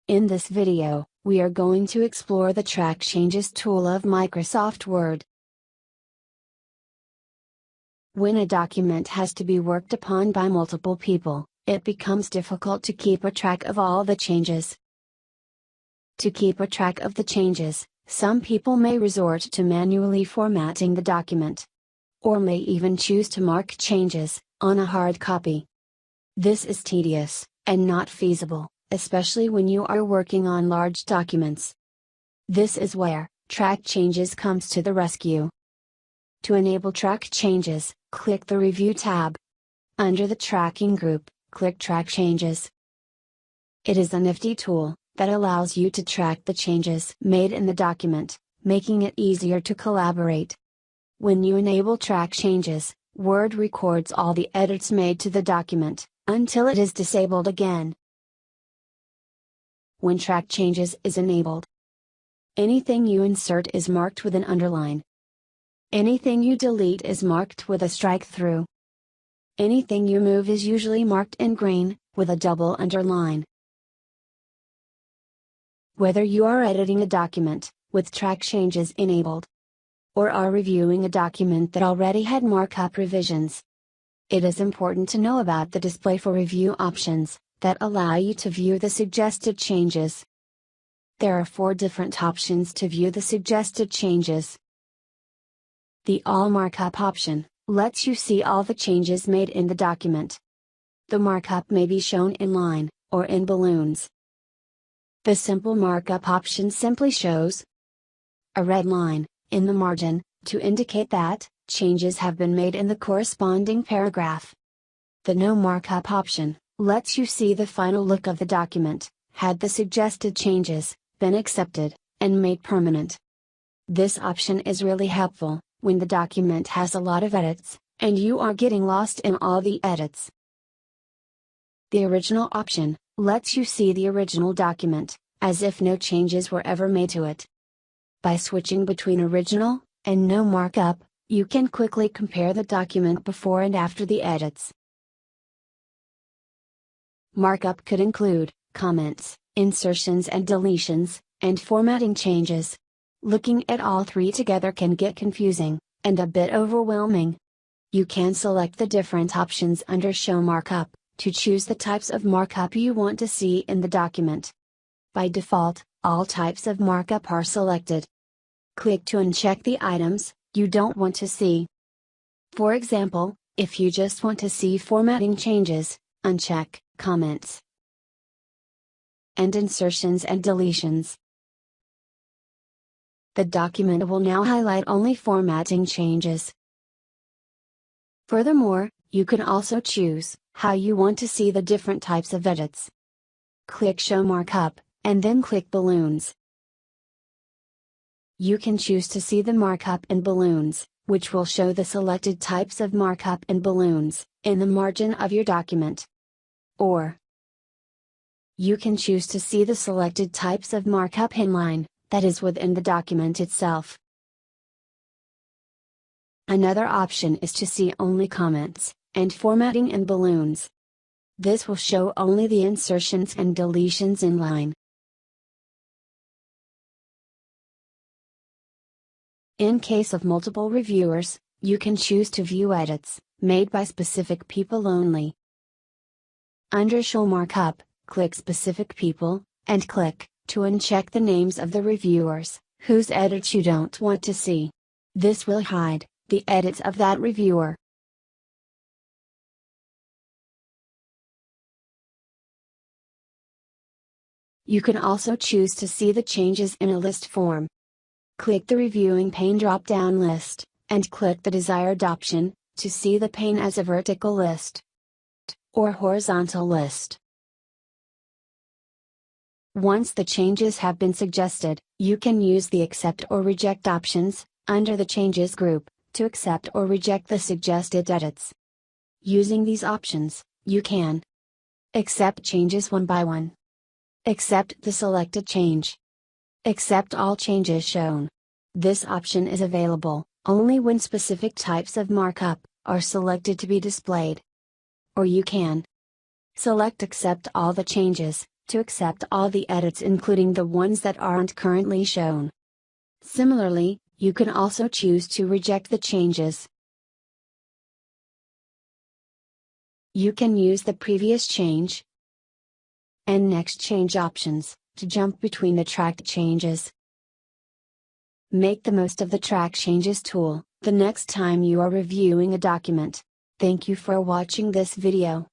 In this video, we are going to explore the Track Changes tool of Microsoft Word. When a document has to be worked upon by multiple people, it becomes difficult to keep a track of all the changes. To keep a track of the changes, some people may resort to manually formatting the document. Or may even choose to mark changes on a hard copy. This is tedious, and not feasible, especially when you are working on large documents. This is where Track Changes comes to the rescue. To enable Track Changes, click the Review tab. Under the Tracking group, click Track Changes. It is a nifty tool that allows you to track the changes made in the document, making it easier to collaborate. When you enable Track Changes, Word records all the edits made to the document, until it is disabled again. When Track Changes is enabled, anything you insert is marked with an underline. Anything you delete is marked with a strike through. Anything you move is usually marked in green, with a double underline. Whether you are editing a document, with Track Changes enabled, or are reviewing a document that already had markup revisions, it is important to know about the Display for Review options, that allow you to view the suggested changes. There are 4 different options to view the suggested changes. The All Markup option lets you see all the changes made in the document. The markup may be shown in line, or in balloons. The Simple Markup option simply shows a red line in the margin, to indicate that changes have been made in the corresponding paragraph. The No Markup option lets you see the final look of the document, had the suggested changes been accepted and made permanent. This option is really helpful when the document has a lot of edits, and you are getting lost in all the edits. The Original option lets you see the original document, as if no changes were ever made to it. By switching between Original and No Markup, you can quickly compare the document before and after the edits. Markup could include comments, insertions and deletions, and formatting changes. Looking at all 3 together can get confusing, and a bit overwhelming. You can select the different options under Show Markup, to choose the types of markup you want to see in the document. By default, all types of markup are selected. Click to uncheck the items you don't want to see. For example, if you just want to see formatting changes, uncheck Comments and Insertions and Deletions. The document will now highlight only formatting changes. Furthermore, you can also choose how you want to see the different types of edits. Click Show Markup, and then click Balloons. You can choose to see the markup in balloons, which will show the selected types of markup in balloons, in the margin of your document. Or, you can choose to see the selected types of markup inline, that is within the document itself. Another option is to see only comments, and formatting in balloons. This will show only the insertions and deletions in line. In case of multiple reviewers, you can choose to view edits made by specific people only. Under Show Markup, click Specific People, and click to uncheck the names of the reviewers whose edits you don't want to see. This will hide the edits of that reviewer. You can also choose to see the changes in a list form. Click the Reviewing pane drop-down list, and click the desired option, to see the pane as a vertical list or horizontal list. Once the changes have been suggested, you can use the Accept or Reject options, under the Changes group, to accept or reject the suggested edits. Using these options, you can accept changes one by one, accept the selected change, accept all changes shown. This option is available only when specific types of markup are selected to be displayed. Or you can select Accept all the changes, to accept all the edits including the ones that aren't currently shown. Similarly, you can also choose to reject the changes. You can use the previous change and next change options to jump between the tracked changes. Make the most of the Track Changes tool the next time you are reviewing a document. Thank you for watching this video.